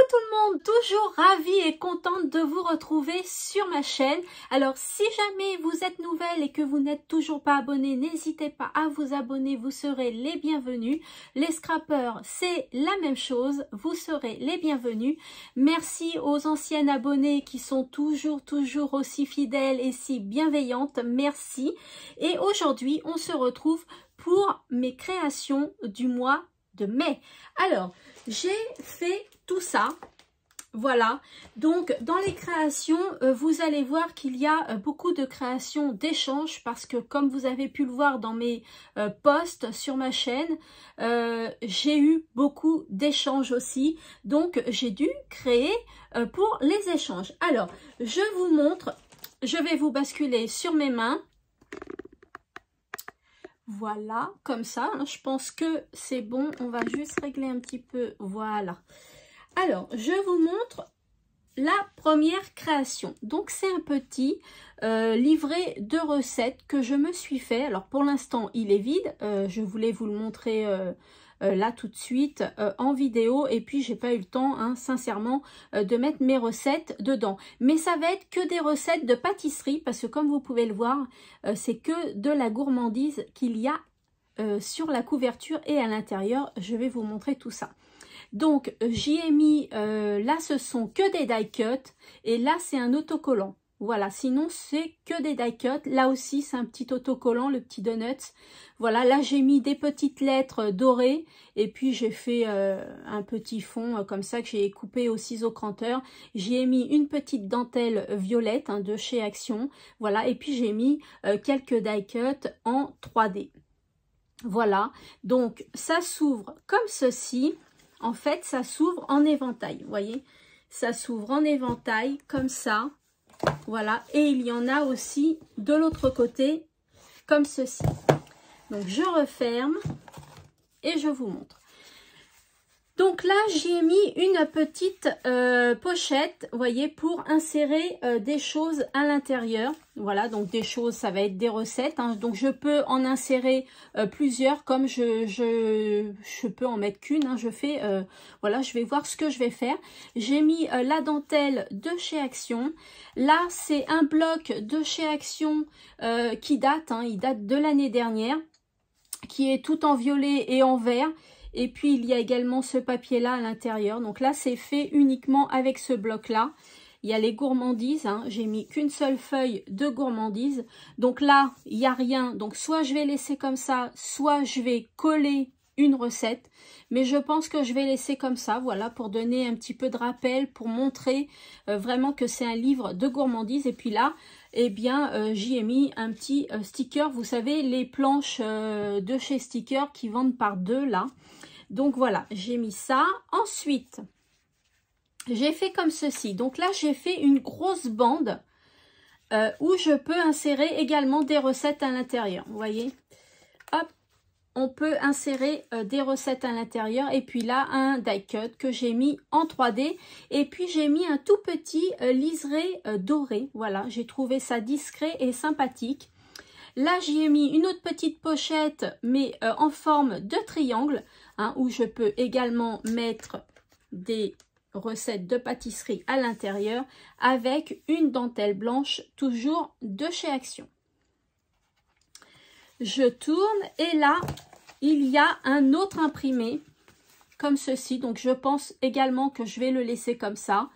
tout le monde, toujours ravie et contente de vous retrouver sur ma chaîne. Alors si jamais vous êtes nouvelle et que vous n'êtes toujours pas abonné, n'hésitez pas à vous abonner, vous serez les bienvenus. Les scrappers, c'est la même chose, vous serez les bienvenus. Merci aux anciennes abonnées qui sont toujours aussi fidèles et si bienveillantes, merci. Et aujourd'hui, on se retrouve pour mes créations du mois de mai. Alors, j'ai fait tout ça, voilà. Donc, dans les créations, vous allez voir qu'il y a beaucoup de créations d'échanges parce que, comme vous avez pu le voir dans mes posts sur ma chaîne, j'ai eu beaucoup d'échanges aussi. Donc, j'ai dû créer pour les échanges. Alors, je vous montre, je vais vous basculer sur mes mains. Voilà, comme ça, hein, je pense que c'est bon. On va juste régler un petit peu, voilà. Alors, je vous montre la première création. Donc, c'est un petit livret de recettes que je me suis fait. Alors, pour l'instant, il est vide. Je voulais vous le montrer là tout de suite en vidéo. Et puis, j'ai pas eu le temps, hein, sincèrement, de mettre mes recettes dedans. Mais ça va être que des recettes de pâtisserie parce que, comme vous pouvez le voir, c'est que de la gourmandise qu'il y a sur la couverture et à l'intérieur. Je vais vous montrer tout ça. Donc, j'y ai mis, là, ce sont que des die cuts et là, c'est un autocollant. Voilà, sinon, c'est que des die cuts. Là aussi, c'est un petit autocollant, le petit donut. Voilà, là, j'ai mis des petites lettres dorées et puis j'ai fait un petit fond comme ça que j'ai coupé au ciseau cranteur. J'y ai mis une petite dentelle violette hein, de chez Action. Voilà, et puis j'ai mis quelques die cuts en 3D. Voilà, donc ça s'ouvre comme ceci. En fait, ça s'ouvre en éventail, vous voyez, ça s'ouvre en éventail comme ça, voilà, et il y en a aussi de l'autre côté comme ceci. Donc, je referme et je vous montre. Donc là, j'y ai mis une petite pochette, vous voyez, pour insérer des choses à l'intérieur. Voilà, donc des choses, ça va être des recettes. Hein, donc je peux en insérer plusieurs, comme je peux en mettre qu'une. Hein, je fais, voilà, je vais voir ce que je vais faire. J'ai mis la dentelle de chez Action. Là, c'est un bloc de chez Action qui date, hein, il date de l'année dernière, qui est tout en violet et en vert. Et puis, il y a également ce papier-là à l'intérieur. Donc là, c'est fait uniquement avec ce bloc-là. Il y a les gourmandises. Hein. J'ai mis qu'une seule feuille de gourmandises. Donc là, il n'y a rien. Donc, soit je vais laisser comme ça, soit je vais coller une recette. Mais je pense que je vais laisser comme ça, voilà, pour donner un petit peu de rappel, pour montrer vraiment que c'est un livre de gourmandises. Et puis là, eh bien, j'y ai mis un petit sticker. Vous savez, les planches de chez Sticker qui vendent par deux, là. Donc voilà, j'ai mis ça. Ensuite, j'ai fait comme ceci. Donc là, j'ai fait une grosse bande où je peux insérer également des recettes à l'intérieur. Vous voyez, hop, on peut insérer des recettes à l'intérieur. Et puis là, un die cut que j'ai mis en 3D. Et puis, j'ai mis un tout petit liseré doré. Voilà, j'ai trouvé ça discret et sympathique. Là, j'y ai mis une autre petite pochette, mais en forme de triangle, hein, où je peux également mettre des recettes de pâtisserie à l'intérieur avec une dentelle blanche, toujours de chez Action. Je tourne et là, il y a un autre imprimé, comme ceci. Donc, je pense également que je vais le laisser comme ça.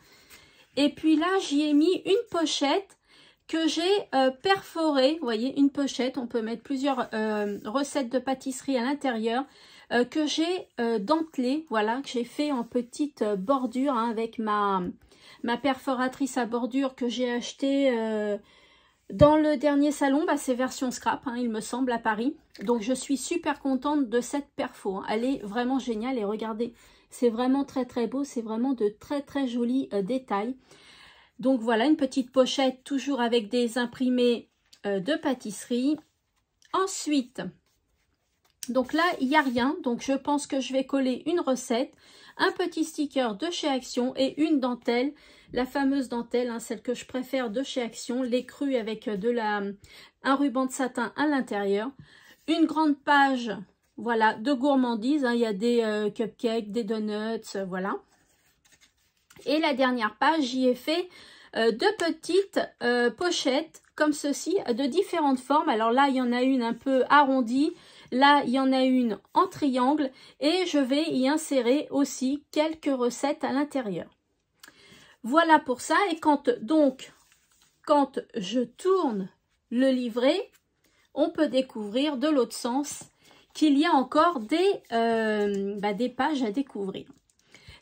Et puis là, j'y ai mis une pochette que j'ai perforé, vous voyez, une pochette, on peut mettre plusieurs recettes de pâtisserie à l'intérieur, que j'ai dentelé, voilà, que j'ai fait en petite bordure hein, avec ma perforatrice à bordure que j'ai acheté dans le dernier salon, bah, c'est version scrap, hein, il me semble, à Paris. Donc je suis super contente de cette perfo, hein. Elle est vraiment géniale et regardez, c'est vraiment très beau, c'est vraiment de très jolis détails. Donc voilà, une petite pochette toujours avec des imprimés de pâtisserie. Ensuite, donc là, il n'y a rien. Donc je pense que je vais coller une recette, un petit sticker de chez Action et une dentelle. La fameuse dentelle, hein, celle que je préfère de chez Action, l'écrue avec un ruban de satin à l'intérieur. Une grande page, voilà, de gourmandises. Hein, il y a des cupcakes, des donuts, voilà. Et la dernière page, j'y ai fait deux petites pochettes comme ceci, de différentes formes. Alors là, il y en a une un peu arrondie. Là, il y en a une en triangle. Et je vais y insérer aussi quelques recettes à l'intérieur. Voilà pour ça. Et quand je tourne le livret, on peut découvrir de l'autre sens qu'il y a encore des pages à découvrir.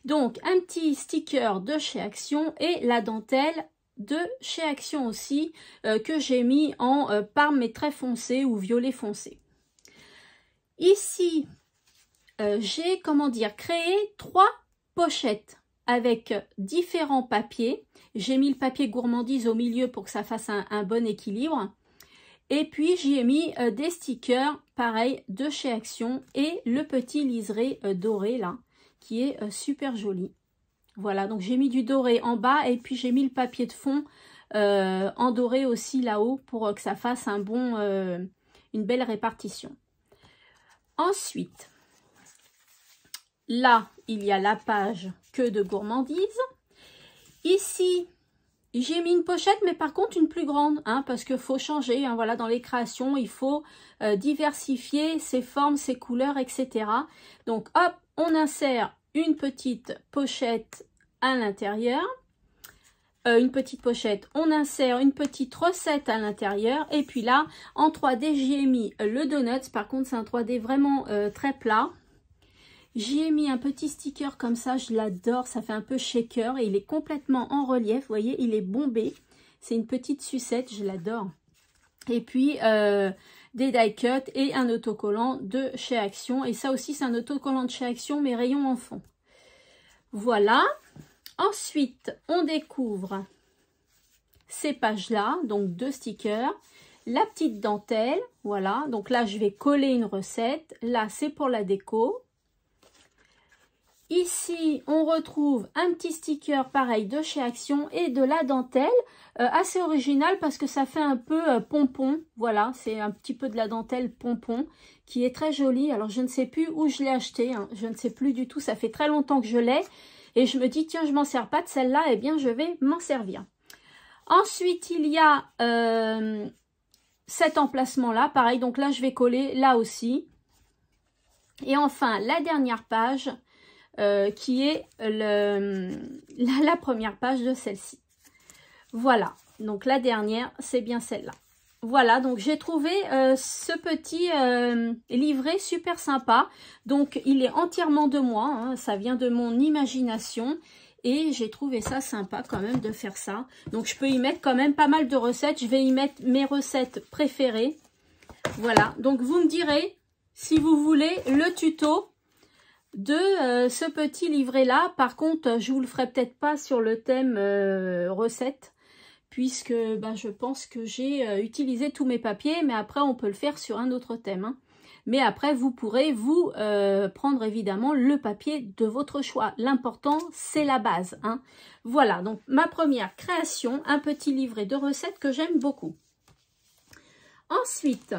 Donc, un petit sticker de chez Action et la dentelle de chez Action aussi, que j'ai mis en parme mais très foncé ou violet foncé. Ici, j'ai, créé 3 pochettes avec différents papiers. J'ai mis le papier gourmandise au milieu pour que ça fasse un bon équilibre. Et puis, j'y ai mis des stickers, pareil, de chez Action et le petit liseré doré, là, qui est super joli. Voilà, donc j'ai mis du doré en bas et puis j'ai mis le papier de fond en doré aussi là-haut pour que ça fasse une belle répartition. Ensuite, là, il y a la page que de gourmandise. Ici, j'ai mis une pochette, mais par contre une plus grande, hein, parce qu'il faut changer. Hein, voilà, dans les créations, il faut diversifier ses formes, ses couleurs, etc. Donc, hop, on insère une petite pochette à l'intérieur. Une petite pochette, on insère une petite recette à l'intérieur. Et puis là, en 3D, j'y ai mis le donut. Par contre, c'est un 3D vraiment très plat. J'y ai mis un petit sticker comme ça, je l'adore, ça fait un peu shaker et il est complètement en relief, vous voyez, il est bombé. C'est une petite sucette, je l'adore. Et puis, des die cut et un autocollant de chez Action. Et ça aussi, c'est un autocollant de chez Action, mais rayon enfant. Voilà. Ensuite, on découvre ces pages-là, donc 2 stickers. La petite dentelle, voilà. Donc là, je vais coller une recette. Là, c'est pour la déco. Ici, on retrouve un petit sticker pareil de chez Action et de la dentelle, assez original parce que ça fait un peu pompon. Voilà, c'est un petit peu de la dentelle pompon qui est très jolie. Alors, je ne sais plus où je l'ai acheté, hein. Je ne sais plus du tout, ça fait très longtemps que je l'ai. Et je me dis, tiens, je m'en sers pas de celle-là, eh bien, je vais m'en servir. Ensuite, il y a cet emplacement-là, pareil. Donc là, je vais coller là aussi. Et enfin, la dernière page, qui est la première page de celle-ci. Voilà, donc la dernière, c'est bien celle-là. Voilà, donc j'ai trouvé ce petit livret super sympa. Donc, il est entièrement de moi, hein, ça vient de mon imagination. Et j'ai trouvé ça sympa quand même de faire ça. Donc, je peux y mettre quand même pas mal de recettes. Je vais y mettre mes recettes préférées. Voilà, donc vous me direz si vous voulez le tuto de ce petit livret-là. Par contre, je vous le ferai peut-être pas sur le thème recette. Puisque je pense que j'ai utilisé tous mes papiers, mais après on peut le faire sur un autre thème. Hein. Mais après vous pourrez vous prendre évidemment le papier de votre choix. L'important c'est la base. Hein. Voilà, donc ma première création, un petit livret de recettes que j'aime beaucoup. Ensuite,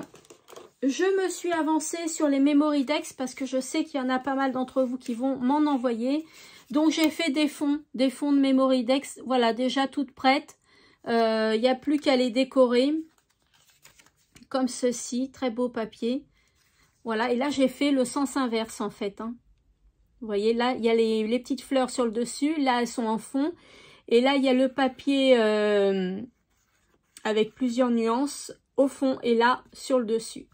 je me suis avancée sur les Memory Dex parce que je sais qu'il y en a pas mal d'entre vous qui vont m'en envoyer. Donc j'ai fait des fonds de Memory Dex, voilà, déjà toutes prêtes. Il n'y a plus qu'à les décorer comme ceci, très beau papier. Voilà, et là j'ai fait le sens inverse en fait. Hein. Vous voyez, là il y a les petites fleurs sur le dessus, là elles sont en fond. Et là il y a le papier avec plusieurs nuances au fond et là sur le dessus.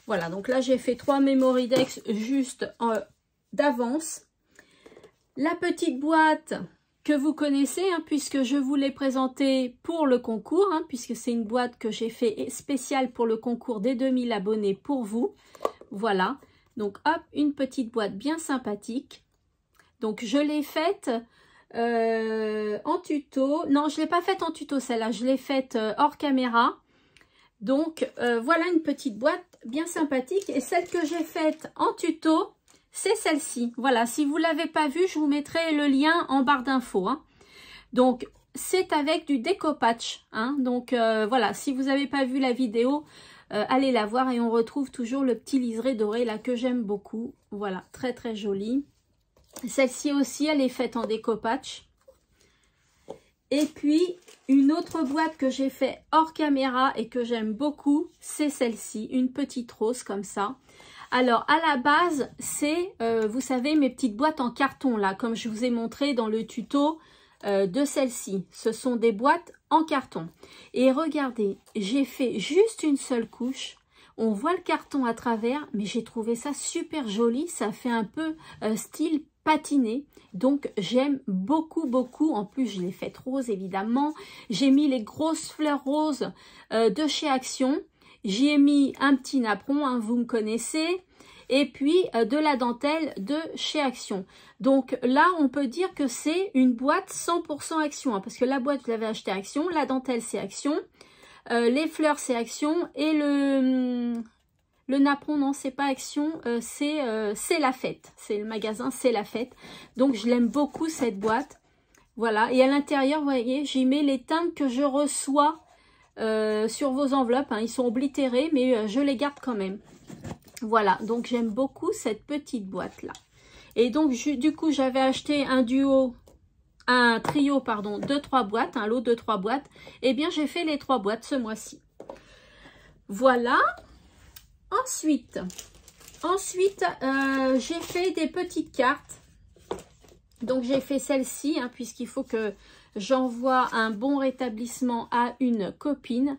Voilà, donc là j'ai fait 3 Memory Dex juste d'avance. La petite boîte que vous connaissez, hein, puisque je vous l'ai présentée pour le concours, hein, puisque c'est une boîte que j'ai fait spéciale pour le concours des 2000 abonnés pour vous. Voilà, donc hop, une petite boîte bien sympathique. Donc je l'ai faite en tuto. Non, je ne l'ai pas faite en tuto celle-là, je l'ai faite hors caméra. Donc voilà une petite boîte bien sympathique. Et celle que j'ai faite en tuto, c'est celle-ci. Voilà, si vous ne l'avez pas vue, je vous mettrai le lien en barre d'infos. Hein. Donc, c'est avec du découpage. Hein. Donc, voilà, si vous n'avez pas vu la vidéo, allez la voir. Et on retrouve toujours le petit liseré doré là que j'aime beaucoup. Voilà, très très joli. Celle-ci aussi, elle est faite en découpage. Et puis, une autre boîte que j'ai fait hors caméra et que j'aime beaucoup, c'est celle-ci, une petite rose comme ça. Alors, à la base, c'est, vous savez, mes petites boîtes en carton, là, comme je vous ai montré dans le tuto de celle-ci. Ce sont des boîtes en carton. Et regardez, j'ai fait juste une seule couche. On voit le carton à travers, mais j'ai trouvé ça super joli. Ça fait un peu style patiné. Donc, j'aime beaucoup, beaucoup. En plus, je l'ai faite rose, évidemment. J'ai mis les grosses fleurs roses de chez Action. J'y ai mis un petit napperon, hein, vous me connaissez. Et puis, de la dentelle de chez Action. Donc, là, on peut dire que c'est une boîte 100% Action. Hein, parce que la boîte, je l'avais achetée Action. La dentelle, c'est Action. Les fleurs, c'est Action. Et le napperon, non, c'est pas Action. C'est La Fête. C'est le magasin, c'est La Fête. Donc, je l'aime beaucoup, cette boîte. Voilà. Et à l'intérieur, vous voyez, j'y mets les teintes que je reçois sur vos enveloppes. Hein. Ils sont oblitérés, mais je les garde quand même. Voilà. Donc, j'aime beaucoup cette petite boîte-là. Et donc, du coup, j'avais acheté un trio, pardon, de 3 boîtes, un lot de 3 boîtes. Eh bien, j'ai fait les 3 boîtes ce mois-ci. Voilà. Ensuite, j'ai fait des petites cartes. Donc, j'ai fait celle-ci, hein, puisqu'il faut que j'envoie un bon rétablissement à une copine.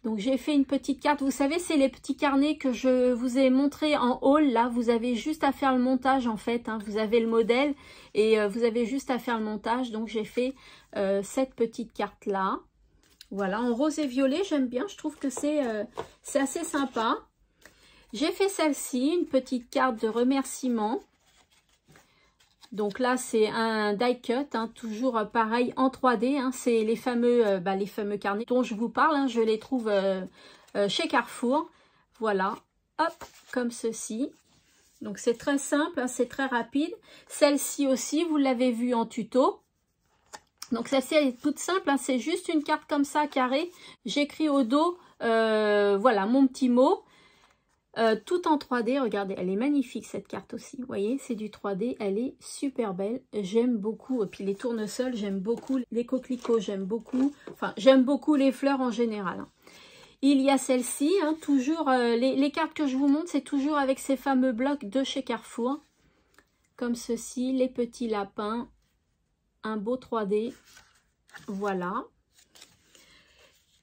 Donc, j'ai fait une petite carte. Vous savez, c'est les petits carnets que je vous ai montré en haul. Là, vous avez juste à faire le montage, en fait. Hein. Vous avez le modèle et vous avez juste à faire le montage. Donc, j'ai fait cette petite carte-là. Voilà, en rose et violet, j'aime bien. Je trouve que c'est assez sympa. J'ai fait celle-ci, une petite carte de remerciement. Donc là, c'est un die cut, hein, toujours pareil en 3D. Hein, c'est les fameux carnets dont je vous parle. Hein, je les trouve chez Carrefour. Voilà, hop, comme ceci. Donc c'est très simple, hein, c'est très rapide. Celle-ci aussi, vous l'avez vue en tuto. Donc celle-ci, elle est toute simple. Hein, c'est juste une carte comme ça, carrée. J'écris au dos, voilà, mon petit mot. Tout en 3D, regardez, elle est magnifique cette carte aussi, vous voyez, c'est du 3D, elle est super belle, j'aime beaucoup, et puis les tournesols, j'aime beaucoup, les coquelicots, j'aime beaucoup, enfin, j'aime beaucoup les fleurs en général. Hein. Il y a celle-ci, hein, toujours, les cartes que je vous montre, c'est toujours avec ces fameux blocs de chez Carrefour, comme ceci, les petits lapins, un beau 3D, voilà.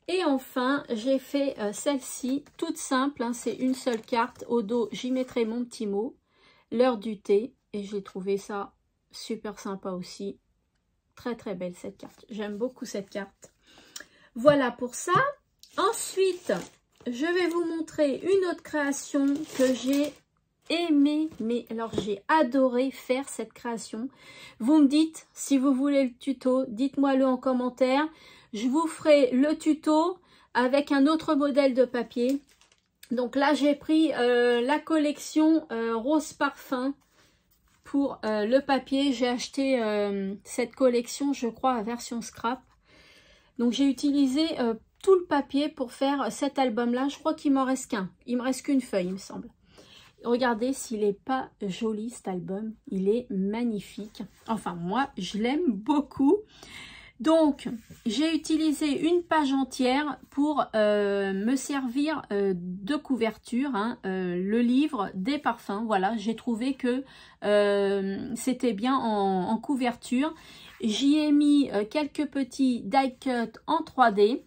Et enfin, j'ai fait celle-ci, toute simple, hein, c'est une seule carte. Au dos, j'y mettrai mon petit mot, l'heure du thé. Et j'ai trouvé ça super sympa aussi. Très très belle cette carte. J'aime beaucoup cette carte. Voilà pour ça. Ensuite, je vais vous montrer une autre création que j'ai aimée. Mais alors, j'ai adoré faire cette création. Vous me dites, si vous voulez le tuto, dites-moi-le en commentaire. Je vous ferai le tuto avec un autre modèle de papier. Donc là, j'ai pris la collection Rose Parfum pour le papier. J'ai acheté cette collection, je crois, à version scrap. Donc j'ai utilisé tout le papier pour faire cet album-là. Je crois qu'il m'en reste qu'un. Il me reste qu'une feuille, il me semble. Regardez s'il n'est pas joli cet album. Il est magnifique. Enfin, moi, je l'aime beaucoup. Donc, j'ai utilisé une page entière pour me servir de couverture, hein, le livre des parfums. Voilà, j'ai trouvé que c'était bien en couverture. J'y ai mis quelques petits die cut en 3D.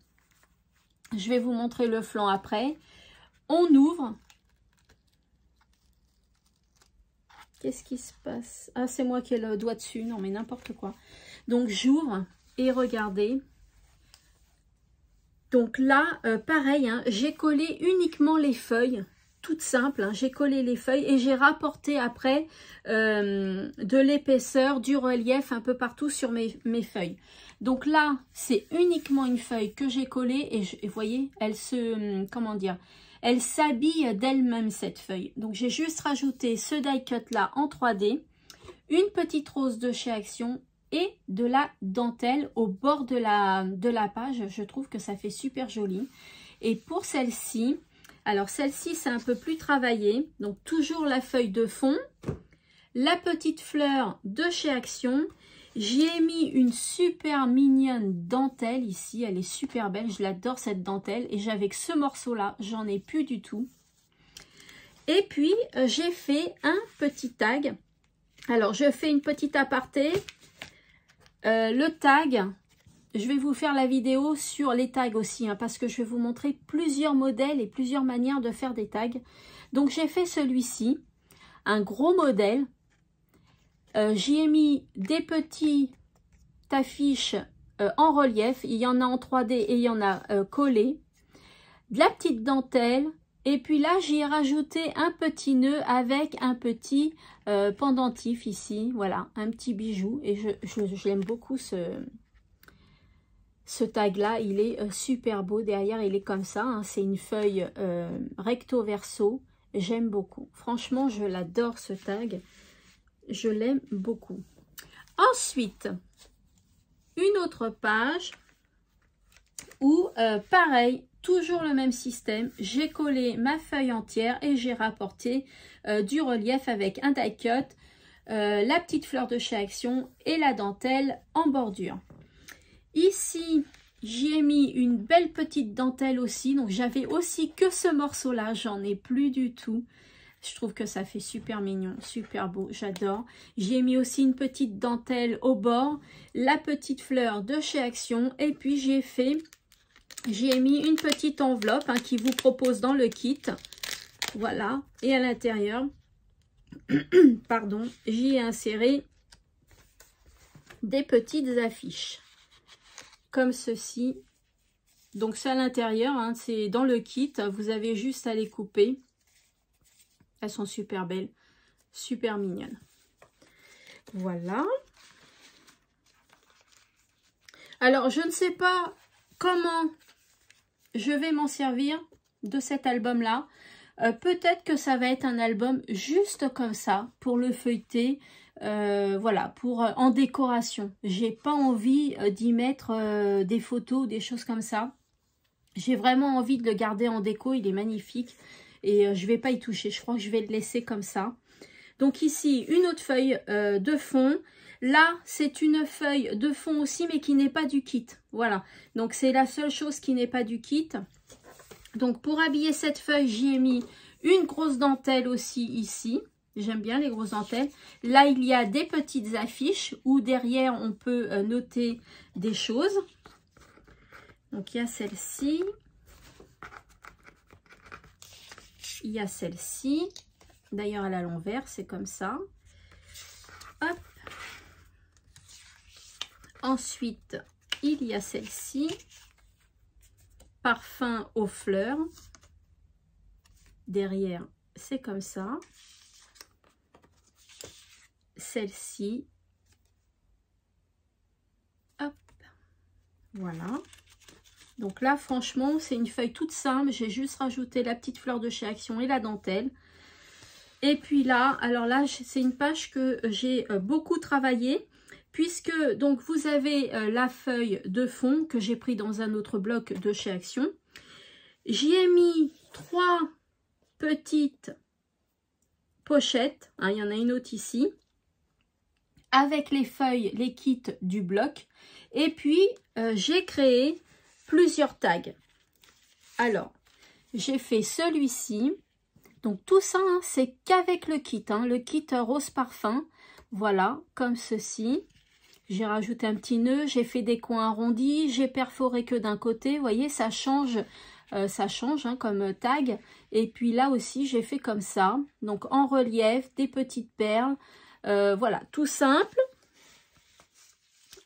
Je vais vous montrer le flanc après. On ouvre. Qu'est-ce qui se passe? Ah, c'est moi qui ai le doigt dessus. Non, mais n'importe quoi. Donc, j'ouvre. Et regardez, donc là, pareil, hein, j'ai collé uniquement les feuilles, toutes simples, hein, j'ai collé les feuilles et j'ai rapporté après de l'épaisseur, du relief un peu partout sur mes feuilles. Donc là, c'est uniquement une feuille que j'ai collée et vous voyez, elle se, comment dire, elle s'habille d'elle-même cette feuille. Donc j'ai juste rajouté ce die cut là en 3D, une petite rose de chez Action, et de la dentelle au bord de la page. Je trouve que ça fait super joli. Et pour celle-ci, alors celle-ci c'est un peu plus travaillé. Donc toujours la feuille de fond, la petite fleur de chez Action J'y ai mis une super mignonne dentelle ici. Elle est super belle. Je l'adore cette dentelle. Et j'avais que ce morceau-là. J'en ai plus du tout. Et puis, j'ai fait un petit tag. Alors, je fais une petite aparté. Le tag, je vais vous faire la vidéo sur les tags aussi, hein, parce que je vais vous montrer plusieurs modèles et plusieurs manières de faire des tags. Donc, j'ai fait celui-ci, un gros modèle. J'y ai mis des petites affiches en relief. Il y en a en 3D et il y en a collé. De la petite dentelle. Et puis là, j'y ai rajouté un petit nœud avec un petit pendentif ici. Voilà, un petit bijou. Et je l'aime beaucoup ce tag-là. Il est super beau. Derrière, il est comme ça. Hein. C'est une feuille recto verso. J'aime beaucoup. Franchement, je l'adore ce tag. Je l'aime beaucoup. Ensuite, une autre page où, pareil, toujours le même système, j'ai collé ma feuille entière et j'ai rapporté du relief avec un die cut, la petite fleur de chez Action et la dentelle en bordure. Ici, j'y ai mis une belle petite dentelle aussi, donc j'avais aussi que ce morceau-là, j'en ai plus du tout. Je trouve que ça fait super mignon, super beau, j'adore. J'y ai mis aussi une petite dentelle au bord, la petite fleur de chez Action et puis j'y ai mis une petite enveloppe hein, qui vous propose dans le kit. Voilà. Et à l'intérieur, pardon, j'y ai inséré des petites affiches. Comme ceci. Donc c'est à l'intérieur, hein, c'est dans le kit. Vous avez juste à les couper. Elles sont super belles. Super mignonnes. Voilà. Alors je ne sais pas comment je vais m'en servir de cet album-là. Peut-être que ça va être un album juste comme ça, pour le feuilleter, voilà, pour en décoration. J'ai pas envie d'y mettre des photos, des choses comme ça. J'ai vraiment envie de le garder en déco, il est magnifique. Et je vais pas y toucher, je crois que je vais le laisser comme ça. Donc ici, une autre feuille de fond. Là, c'est une feuille de fond aussi, mais qui n'est pas du kit. Voilà, donc c'est la seule chose qui n'est pas du kit. Donc pour habiller cette feuille, j'y ai mis une grosse dentelle aussi ici. J'aime bien les grosses dentelles. Là, il y a des petites affiches où derrière, on peut noter des choses. Donc il y a celle-ci. Il y a celle-ci. D'ailleurs, elle est à l'envers, c'est comme ça. Hop. Ensuite, il y a celle-ci. Parfum aux fleurs. Derrière, c'est comme ça. Celle-ci. Hop. Voilà. Donc là, franchement, c'est une feuille toute simple. J'ai juste rajouté la petite fleur de chez Action et la dentelle. Et puis là, alors là, c'est une page que j'ai beaucoup travaillé. Puisque donc vous avez la feuille de fond que j'ai pris dans un autre bloc de chez Action. J'y ai mis 3 petites pochettes. Hein, il y en a une autre ici. Avec les feuilles, les kits du bloc. Et puis, j'ai créé plusieurs tags. Alors, j'ai fait celui-ci. Donc, tout ça, hein, c'est qu'avec le kit. Hein, le kit rose parfum. Voilà, comme ceci. J'ai rajouté un petit nœud. J'ai fait des coins arrondis. J'ai perforé que d'un côté. Vous voyez, ça change hein, comme tag. Et puis là aussi, j'ai fait comme ça. Donc, en relief, des petites perles. Voilà, tout simple.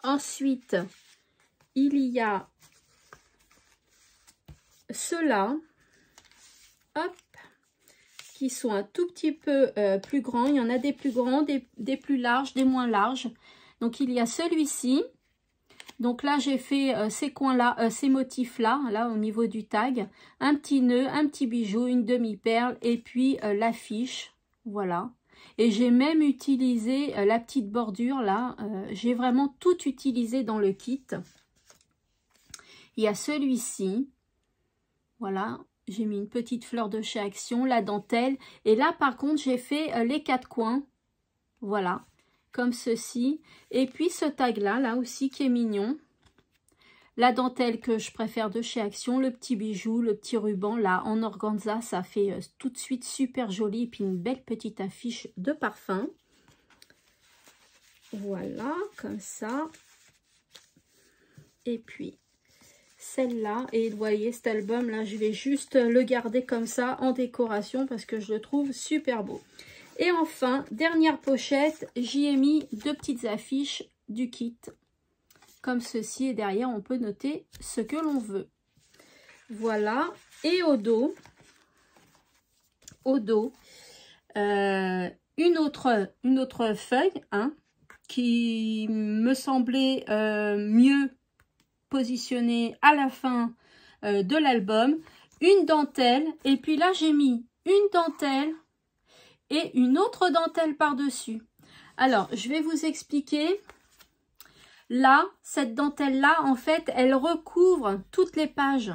Ensuite, il y a ceux-là, hop, qui sont un tout petit peu plus grands. Il y en a des plus grands, des plus larges, des moins larges. Donc, il y a celui-ci. Donc là, j'ai fait ces coins-là, ces motifs-là, là, au niveau du tag. Un petit nœud, un petit bijou, une demi-perle et puis l'affiche. Voilà. Et j'ai même utilisé la petite bordure, là. J'ai vraiment tout utilisé dans le kit. Il y a celui-ci. Voilà. J'ai mis une petite fleur de chez Action, la dentelle. Et là, par contre, j'ai fait les 4 coins. Voilà. comme ceci. Et puis ce tag-là, là aussi, qui est mignon. La dentelle que je préfère de chez Action, le petit bijou, le petit ruban, là, en organza, ça fait tout de suite super joli. Et puis une belle petite affiche de parfum. Voilà, comme ça. Et puis celle-là, et vous voyez cet album là, je vais juste le garder comme ça en décoration parce que je le trouve super beau. Et enfin, dernière pochette, j'y ai mis 2 petites affiches du kit comme ceci, et derrière on peut noter ce que l'on veut. Voilà. Et au dos une autre feuille, hein, qui me semblait mieux positionnée à la fin de l'album, une dentelle, et puis là j'ai mis une dentelle et une autre dentelle par-dessus. Alors je vais vous expliquer. Là, cette dentelle-là, en fait, elle recouvre toutes les pages,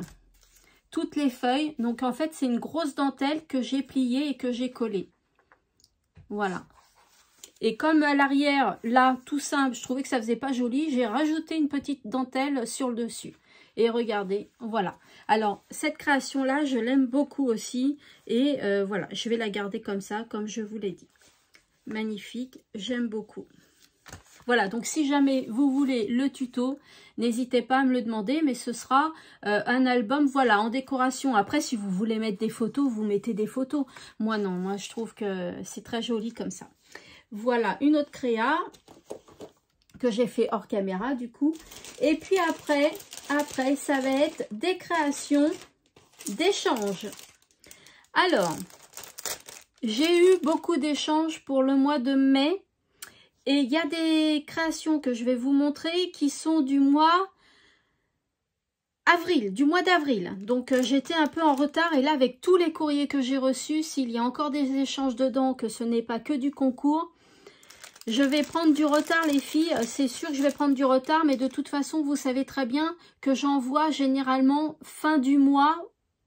toutes les feuilles. Donc, en fait, c'est une grosse dentelle que j'ai pliée et que j'ai collée. Voilà. Et comme à l'arrière, là, tout simple, je trouvais que ça faisait pas joli, j'ai rajouté une petite dentelle sur le dessus. Et regardez, voilà. Alors, cette création-là, je l'aime beaucoup aussi. Et voilà, je vais la garder comme ça, comme je vous l'ai dit. Magnifique, j'aime beaucoup. Voilà, donc si jamais vous voulez le tuto, n'hésitez pas à me le demander, mais ce sera un album, voilà, en décoration. Après, si vous voulez mettre des photos, vous mettez des photos. Moi, non, moi, je trouve que c'est très joli comme ça. Voilà, une autre créa que j'ai fait hors caméra, du coup. Et puis après, ça va être des créations d'échanges. Alors, j'ai eu beaucoup d'échanges pour le mois de mai. Et il y a des créations que je vais vous montrer qui sont du mois d'avril. Donc j'étais un peu en retard et là avec tous les courriers que j'ai reçus, s'il y a encore des échanges dedans, que ce n'est pas que du concours, je vais prendre du retard les filles. C'est sûr que je vais prendre du retard, mais de toute façon vous savez très bien que j'envoie généralement fin du mois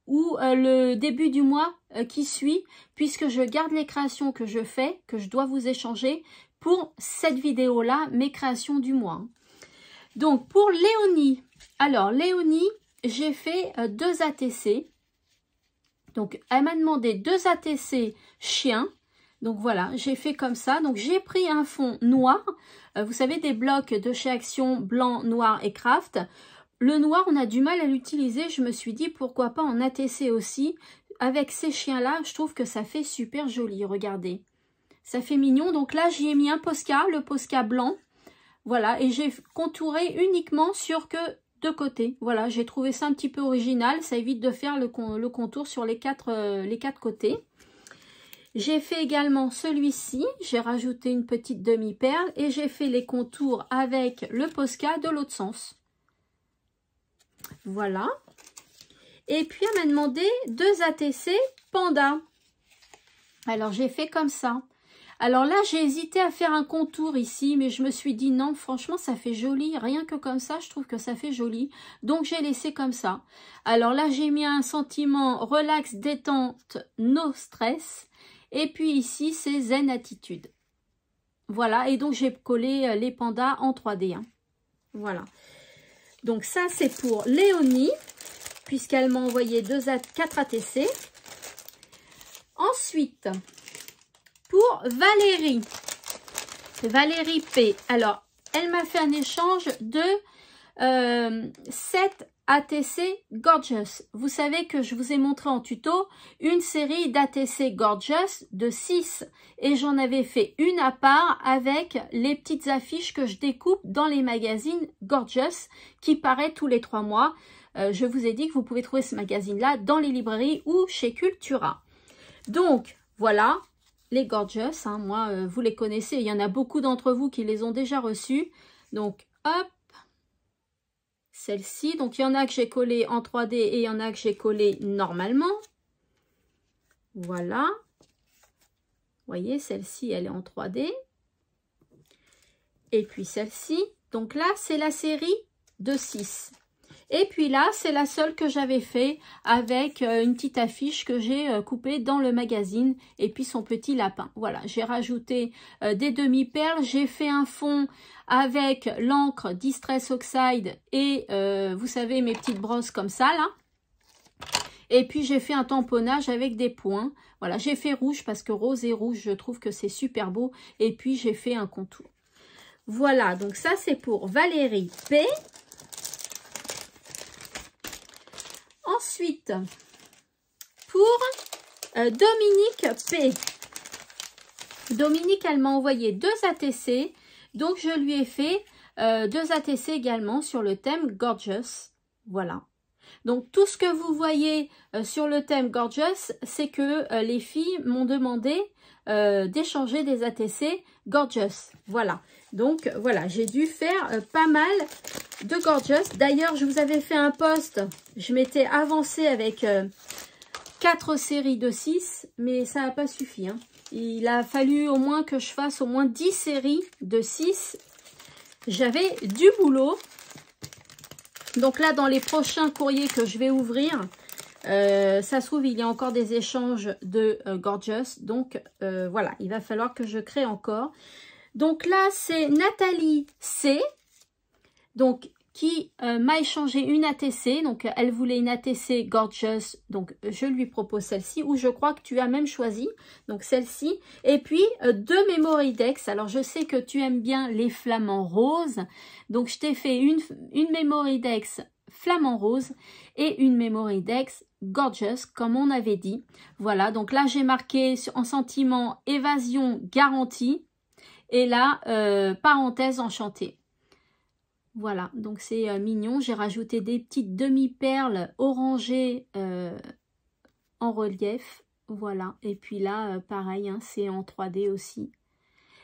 ou le début du mois qui suit, puisque je garde les créations que je fais, que je dois vous échanger, pour cette vidéo-là, mes créations du mois. Donc, pour Léonie, alors Léonie, j'ai fait 2 ATC. Donc, elle m'a demandé 2 ATC chiens. Donc, voilà, j'ai fait comme ça. Donc, j'ai pris un fond noir. Vous savez, des blocs de chez Action, blanc, noir et craft. Le noir, on a du mal à l'utiliser. Je me suis dit, pourquoi pas en ATC aussi. Avec ces chiens-là, je trouve que ça fait super joli. Regardez. Ça fait mignon. Donc là, j'y ai mis un Posca, le Posca blanc. Voilà. Et j'ai contouré uniquement sur que 2 côtés. Voilà. J'ai trouvé ça un petit peu original. Ça évite de faire le contour sur les 4 côtés. J'ai fait également celui-ci. J'ai rajouté une petite demi-perle. Et j'ai fait les contours avec le Posca de l'autre sens. Voilà. Et puis, elle m'a demandé 2 ATC Panda. Alors, j'ai fait comme ça. Alors là, j'ai hésité à faire un contour ici, mais je me suis dit non, franchement, ça fait joli. Rien que comme ça, je trouve que ça fait joli. Donc, j'ai laissé comme ça. Alors là, j'ai mis un sentiment relax, détente, no stress. Et puis ici, c'est zen attitude. Voilà, et donc j'ai collé les pandas en 3D. Hein. Voilà. Donc ça, c'est pour Léonie, puisqu'elle m'a envoyé 4 ATC. Ensuite... pour Valérie P. Alors, elle m'a fait un échange de 7 ATC Gorgeous. Vous savez que je vous ai montré en tuto une série d'ATC Gorgeous de 6. Et j'en avais fait une à part avec les petites affiches que je découpe dans les magazines Gorgeous qui paraît tous les 3 mois. Je vous ai dit que vous pouvez trouver ce magazine-là dans les librairies ou chez Cultura. Donc, voilà. Les Gorgeous, hein, moi, vous les connaissez. Il y en a beaucoup d'entre vous qui les ont déjà reçus. Donc, hop, celle-ci. Donc, il y en a que j'ai collé en 3D et il y en a que j'ai collé normalement. Voilà. Vous voyez, celle-ci, elle est en 3D. Et puis celle-ci. Donc là, c'est la série de 6. Et puis là, c'est la seule que j'avais fait avec une petite affiche que j'ai coupée dans le magazine. Et puis son petit lapin. Voilà, j'ai rajouté des demi-perles. J'ai fait un fond avec l'encre Distress Oxide et vous savez mes petites brosses comme ça là. Et puis j'ai fait un tamponnage avec des points. Voilà, j'ai fait rouge parce que rose et rouge, je trouve que c'est super beau. Et puis j'ai fait un contour. Voilà, donc ça c'est pour Valérie P. Ensuite, pour Dominique P. Dominique, elle m'a envoyé 2 ATC. Donc je lui ai fait 2 ATC également sur le thème Gorgeous. Voilà. Donc tout ce que vous voyez sur le thème Gorgeous, c'est que les filles m'ont demandé d'échanger des ATC Gorgeous. Voilà. Donc voilà, j'ai dû faire pas mal de Gorgeous. D'ailleurs, je vous avais fait un post. Je m'étais avancée avec 4 séries de 6, mais ça n'a pas suffi. Hein. Il a fallu au moins que je fasse au moins 10 séries de 6. J'avais du boulot. Donc là, dans les prochains courriers que je vais ouvrir, ça se trouve, il y a encore des échanges de Gorgeous. Donc voilà, il va falloir que je crée encore. Donc là, c'est Nathalie C. Donc, qui m'a échangé une ATC. Donc, elle voulait une ATC Gorgeous. Donc, je lui propose celle-ci. Ou je crois que tu as même choisi. Donc, celle-ci. Et puis, 2 Memory Decks. Alors, je sais que tu aimes bien les flamants roses. Donc, je t'ai fait une Memory Decks flamant rose et une Memory Decks Gorgeous, comme on avait dit. Voilà. Donc, là, j'ai marqué en sentiment évasion garantie. Et là, parenthèse enchantée. Voilà, donc c'est mignon. J'ai rajouté des petites demi-perles orangées en relief. Voilà, et puis là, pareil, hein, c'est en 3D aussi.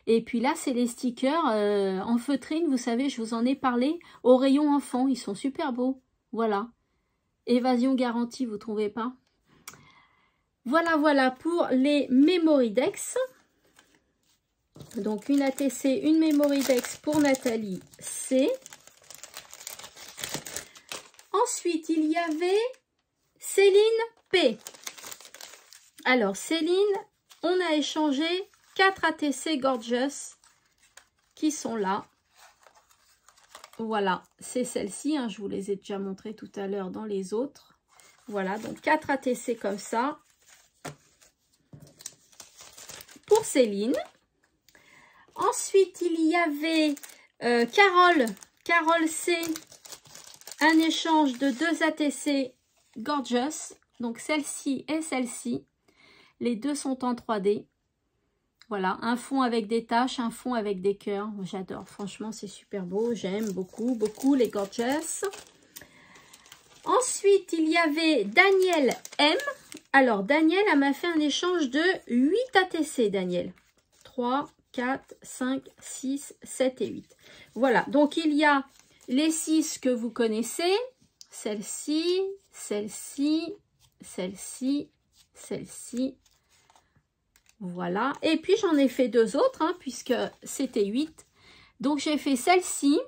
Et puis là, c'est les stickers en feutrine. Vous savez, je vous en ai parlé au rayon enfant. Ils sont super beaux. Voilà. Évasion garantie, vous trouvez pas? Voilà, voilà pour les Memory Decks. Donc, une ATC, une Memory Decks pour Nathalie C. Ensuite, il y avait Céline P. Alors, Céline, on a échangé 4 ATC Gorgeous qui sont là. Voilà, c'est celle-ci. Hein, je vous les ai déjà montrées tout à l'heure dans les autres. Voilà, donc 4 ATC comme ça. Pour Céline. Ensuite, il y avait Carole C, un échange de 2 ATC Gorgeous. Donc, celle-ci et celle-ci. Les deux sont en 3D. Voilà, un fond avec des taches, un fond avec des cœurs. J'adore, franchement, c'est super beau. J'aime beaucoup, beaucoup les Gorgeous. Ensuite, il y avait Daniel M. Alors, Daniel, elle m'a fait un échange de 8 ATC, Daniel. 3, 4, 5, 6, 7 et 8. Voilà, donc il y a les 6 que vous connaissez. Celle-ci, celle-ci, celle-ci, celle-ci. Voilà. Et puis j'en ai fait 2 autres, hein, puisque c'était 8. Donc j'ai fait celle-ci,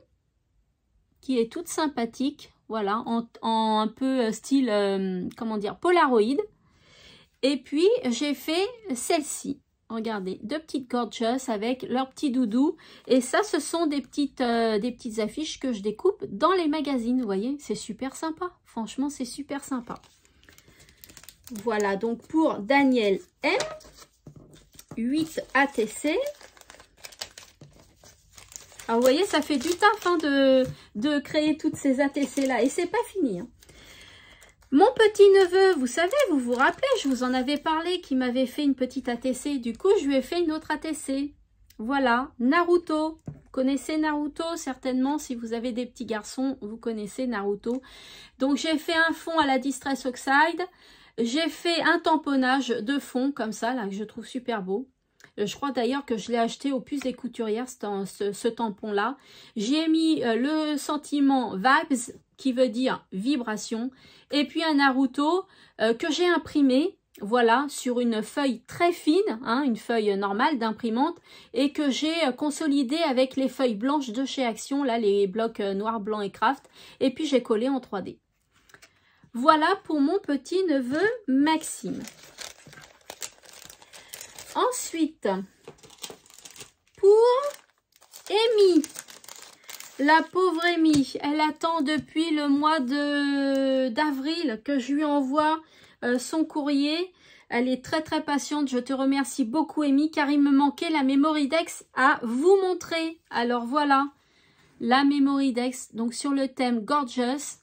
qui est toute sympathique. Voilà, en un peu style, comment dire, Polaroid. Et puis j'ai fait celle-ci. Regardez, 2 petites Gorgeous avec leur petit doudou. Et ça, ce sont des petites affiches que je découpe dans les magazines. Vous voyez, c'est super sympa. Franchement, c'est super sympa. Voilà, donc pour Daniel M, 8 ATC. Alors, vous voyez, ça fait du taf hein, de créer toutes ces ATC-là. Et c'est pas fini. Hein. Mon petit-neveu, vous savez, vous vous rappelez, je vous en avais parlé, qui m'avait fait une petite ATC. Du coup, je lui ai fait une autre ATC. Voilà, Naruto. Vous connaissez Naruto, certainement. Si vous avez des petits garçons, vous connaissez Naruto. Donc, j'ai fait un fond à la Distress Oxide. J'ai fait un tamponnage de fond, comme ça, là, que je trouve super beau. Je crois d'ailleurs que je l'ai acheté au Puces des Couturières, ce tampon-là. J'y ai mis le sentiment Vibes, qui veut dire vibration. Et puis un Naruto que j'ai imprimé voilà, sur une feuille très fine, hein, une feuille normale d'imprimante, et que j'ai consolidé avec les feuilles blanches de chez Action, là, les blocs noir, blanc et craft, et puis j'ai collé en 3D. Voilà pour mon petit neveu Maxime. Ensuite, pour Amy, la pauvre Amy, elle attend depuis le mois d'avril que je lui envoie son courrier. Elle est très très patiente. Je te remercie beaucoup Amy, car il me manquait la Memoridex à vous montrer. Alors voilà, la Memoridex, donc sur le thème Gorgeous.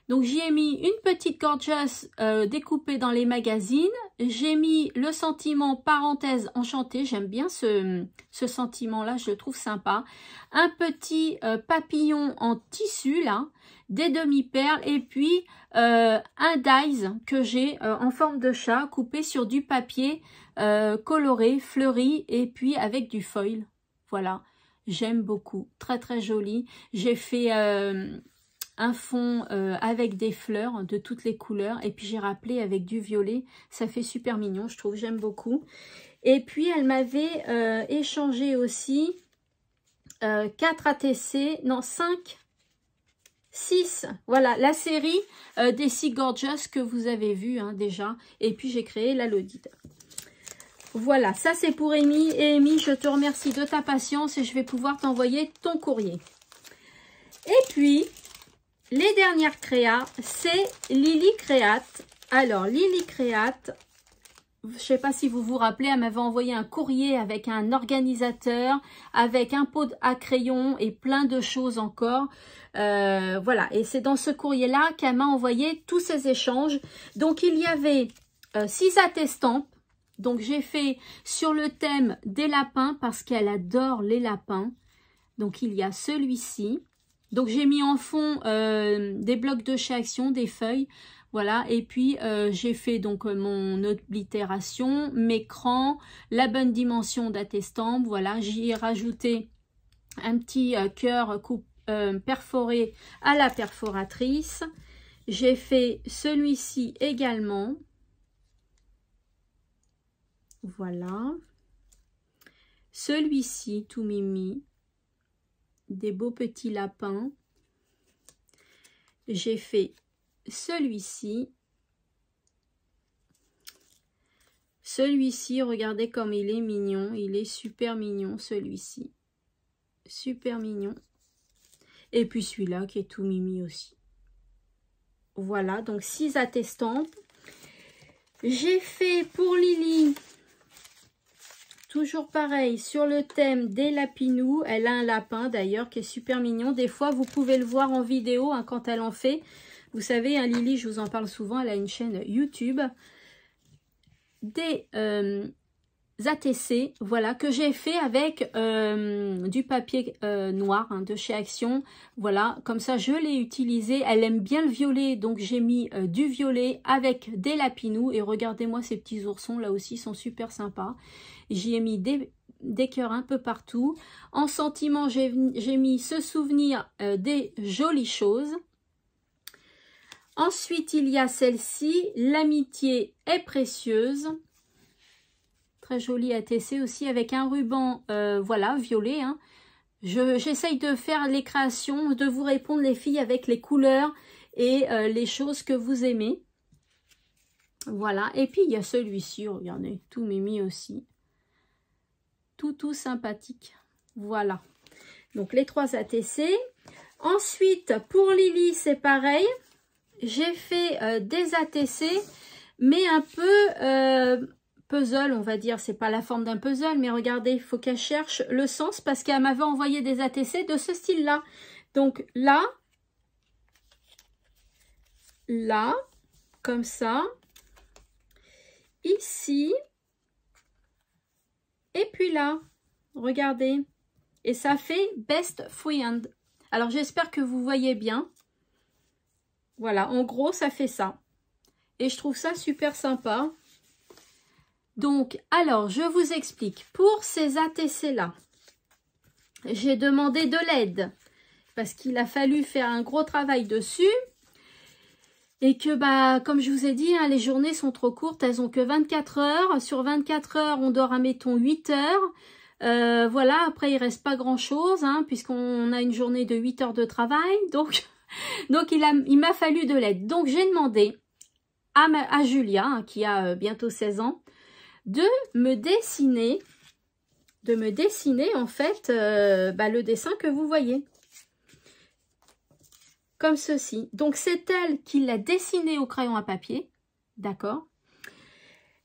Donc j'y ai mis une petite Gorgeous découpée dans les magazines. J'ai mis le sentiment parenthèse enchantée. J'aime bien ce sentiment-là, je le trouve sympa. Un petit papillon en tissu, là, des demi-perles. Et puis un dies que j'ai en forme de chat, coupé sur du papier coloré, fleuri, et puis avec du foil. Voilà, j'aime beaucoup. Très très joli. J'ai fait... un fond avec des fleurs de toutes les couleurs, et puis j'ai rappelé avec du violet, ça fait super mignon, je trouve, j'aime beaucoup. Et puis elle m'avait échangé aussi 4 ATC, non 5, 6, voilà, la série des 6 Gorgeous que vous avez vu hein, déjà, et puis j'ai créé la Lodide. Voilà, ça c'est pour Amy, et Amy, je te remercie de ta patience et je vais pouvoir t'envoyer ton courrier. Et puis... les dernières créas, c'est Lily Créate. Alors, Lily Créate, je ne sais pas si vous vous rappelez, elle m'avait envoyé un courrier avec un organisateur, avec un pot à crayon et plein de choses encore. Voilà, et c'est dans ce courrier-là qu'elle m'a envoyé tous ces échanges. Donc, il y avait 6 attestampes. Donc, j'ai fait sur le thème des lapins parce qu'elle adore les lapins. Donc, il y a celui-ci. Donc, j'ai mis en fond des blocs de chez Action, des feuilles, voilà. Et puis, j'ai fait donc mon oblitération, mes crans, la bonne dimension d'attestampe, voilà. J'y ai rajouté un petit cœur perforé à la perforatrice. J'ai fait celui-ci également. Voilà. Celui-ci, tout mimi. Des beaux petits lapins. J'ai fait celui-ci. Celui-ci, regardez comme il est mignon. Il est super mignon, celui-ci. Super mignon. Et puis celui-là qui est tout mimi aussi. Voilà, donc 6 attestampes. J'ai fait pour Lily... toujours pareil, sur le thème des lapinous. Elle a un lapin d'ailleurs qui est super mignon. Des fois, vous pouvez le voir en vidéo hein, quand elle en fait. Vous savez, hein, Lily, je vous en parle souvent, elle a une chaîne YouTube. Des ATC, voilà, que j'ai fait avec du papier noir hein, de chez Action. Voilà, comme ça, je l'ai utilisé. Elle aime bien le violet, donc j'ai mis du violet avec des lapinous. Et regardez-moi ces petits oursons, là aussi, sont super sympas. J'y ai mis des cœurs un peu partout. En sentiment, j'ai mis ce souvenir des jolies choses. Ensuite, il y a celle-ci, l'amitié est précieuse. Très jolie ATC aussi avec un ruban, voilà, violet. Hein. J'essaye de faire les créations, de vous répondre les filles avec les couleurs et les choses que vous aimez. Voilà, et puis il y a celui-ci, regardez, tout mimi aussi. Tout sympathique. Voilà. Donc les 3 ATC. Ensuite, pour Lily, c'est pareil. J'ai fait des ATC, mais un peu puzzle, on va dire. C'est pas la forme d'un puzzle, mais regardez, il faut qu'elle cherche le sens parce qu'elle m'avait envoyé des ATC de ce style-là. Donc là, comme ça, ici, et puis là, regardez. Et ça fait Best Friend. Alors, j'espère que vous voyez bien. Voilà, en gros, ça fait ça. Et je trouve ça super sympa. Donc, alors, je vous explique. Pour ces ATC-là, j'ai demandé de l'aide. Parce qu'il a fallu faire un gros travail dessus. Et que, bah, comme je vous ai dit, hein, les journées sont trop courtes, elles ont que 24 heures. Sur 24 heures, on dort, admettons, 8 heures. Voilà, après, il reste pas grand-chose, hein, puisqu'on a une journée de 8 heures de travail. Donc il m'a fallu de l'aide. Donc, j'ai demandé à Julia, hein, qui a bientôt 16 ans, de me dessiner, en fait, le dessin que vous voyez. Comme ceci. Donc, c'est elle qui l'a dessiné au crayon à papier. D'accord.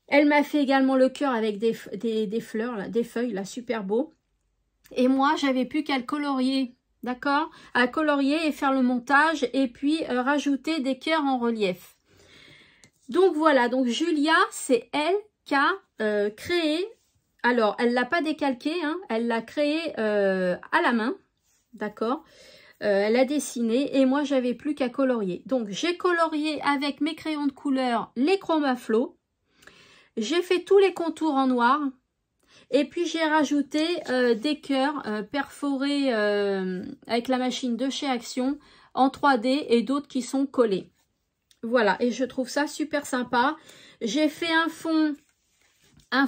Elle m'a fait également le cœur avec des fleurs, là, des feuilles, là, super beau. Et moi, j'avais plus qu'à le colorier. D'accord. À colorier et faire le montage. Et puis, rajouter des cœurs en relief. Donc, voilà. Donc, Julia, c'est elle qui a créé. Alors, elle ne l'a pas décalqué. Hein, elle l'a créé à la main. D'accord. Elle a dessiné et moi j'avais plus qu'à colorier. Donc j'ai colorié avec mes crayons de couleur les Chromaflow. J'ai fait tous les contours en noir et puis j'ai rajouté des cœurs perforés avec la machine de chez Action en 3D et d'autres qui sont collés. Voilà, et je trouve ça super sympa. J'ai fait un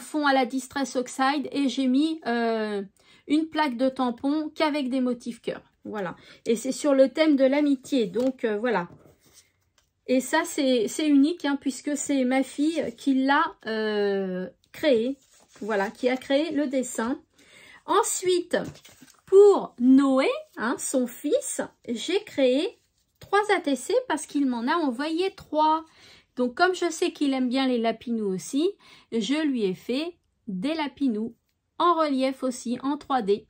fond à la Distress Oxide et j'ai mis une plaque de tampon qu'avec des motifs cœur. Voilà, et c'est sur le thème de l'amitié, donc voilà. Et ça, c'est unique, hein, puisque c'est ma fille qui l'a créé, voilà, qui a créé le dessin. Ensuite, pour Noé, hein, son fils, j'ai créé 3 ATC parce qu'il m'en a envoyé 3. Donc, comme je sais qu'il aime bien les lapinous aussi, je lui ai fait des lapinous en relief aussi, en 3D.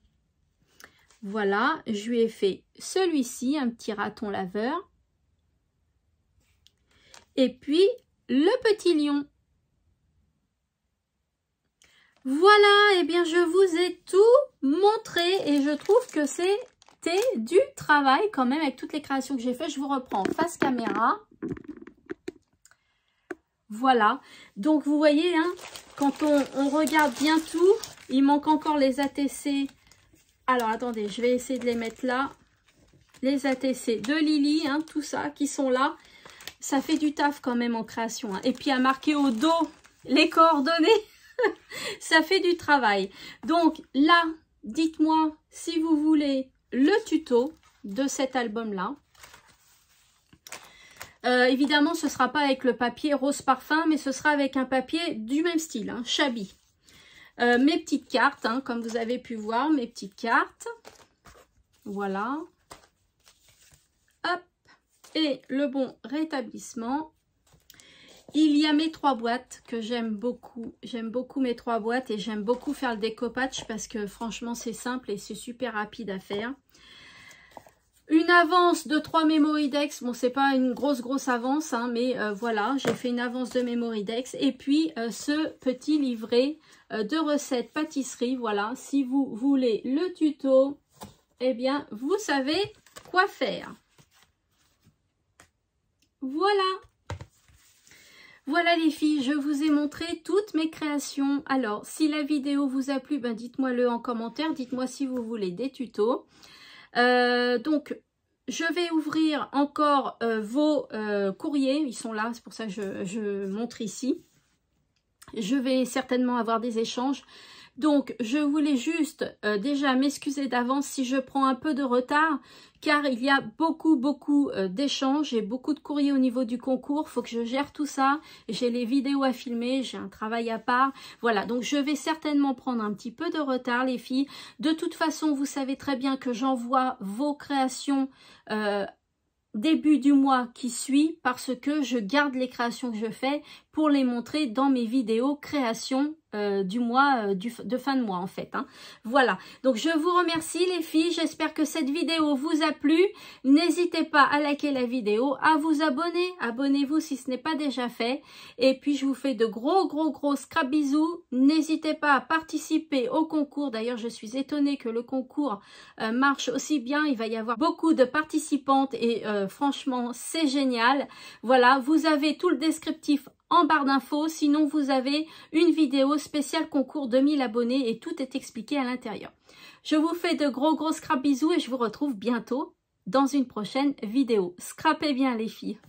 Voilà, je lui ai fait celui-ci, un petit raton laveur. Et puis, le petit lion. Voilà, et bien je vous ai tout montré et je trouve que c'était du travail quand même avec toutes les créations que j'ai faites. Je vous reprends face caméra. Voilà, donc vous voyez, hein, quand on regarde bien tout, il manque encore les ATC. Alors, attendez, je vais essayer de les mettre là. Les ATC de Lily, hein, tout ça, qui sont là. Ça fait du taf quand même en création. Hein. Et puis, à marquer au dos les coordonnées, ça fait du travail. Donc, là, dites-moi si vous voulez le tuto de cet album-là. Évidemment, ce ne sera pas avec le papier rose parfum, mais ce sera avec un papier du même style, hein, Shabby. Mes petites cartes, hein, comme vous avez pu voir, mes petites cartes. Voilà. Hop. Et le bon rétablissement. Il y a mes 3 boîtes que j'aime beaucoup. J'aime beaucoup mes 3 boîtes et j'aime beaucoup faire le découpage parce que franchement, c'est simple et c'est super rapide à faire. Une avance de 3 Mémoridex. Bon, c'est pas une grosse avance, hein, mais voilà, j'ai fait une avance de Mémoridex. Et puis, ce petit livret de recettes pâtisserie. Voilà, si vous voulez le tuto, eh bien, vous savez quoi faire. Voilà. Voilà les filles, je vous ai montré toutes mes créations. Alors, si la vidéo vous a plu, ben dites-moi-le en commentaire. Dites-moi si vous voulez des tutos. Donc, je vais ouvrir encore vos courriers. Ils sont là, c'est pour ça que je montre ici. Je vais certainement avoir des échanges. Donc, je voulais juste déjà m'excuser d'avance si je prends un peu de retard, car il y a beaucoup d'échanges et beaucoup de courriers au niveau du concours. Il faut que je gère tout ça. J'ai les vidéos à filmer, j'ai un travail à part. Voilà, donc je vais certainement prendre un petit peu de retard, les filles. De toute façon, vous savez très bien que j'envoie vos créations début du mois qui suit parce que je garde les créations que je fais pour les montrer dans mes vidéos création du mois de fin de mois en fait, hein. Voilà, donc je vous remercie les filles, j'espère que cette vidéo vous a plu. N'hésitez pas à liker la vidéo, à vous abonner, abonnez-vous si ce n'est pas déjà fait, et puis je vous fais de gros scrap bisous. N'hésitez pas à participer au concours. D'ailleurs, je suis étonnée que le concours marche aussi bien. Il va y avoir beaucoup de participantes et franchement c'est génial. Voilà, vous avez tout le descriptif en barre d'infos, sinon vous avez une vidéo spéciale concours 2000 abonnés et tout est expliqué à l'intérieur. Je vous fais de gros scrap bisous et je vous retrouve bientôt dans une prochaine vidéo. Scrapez bien les filles.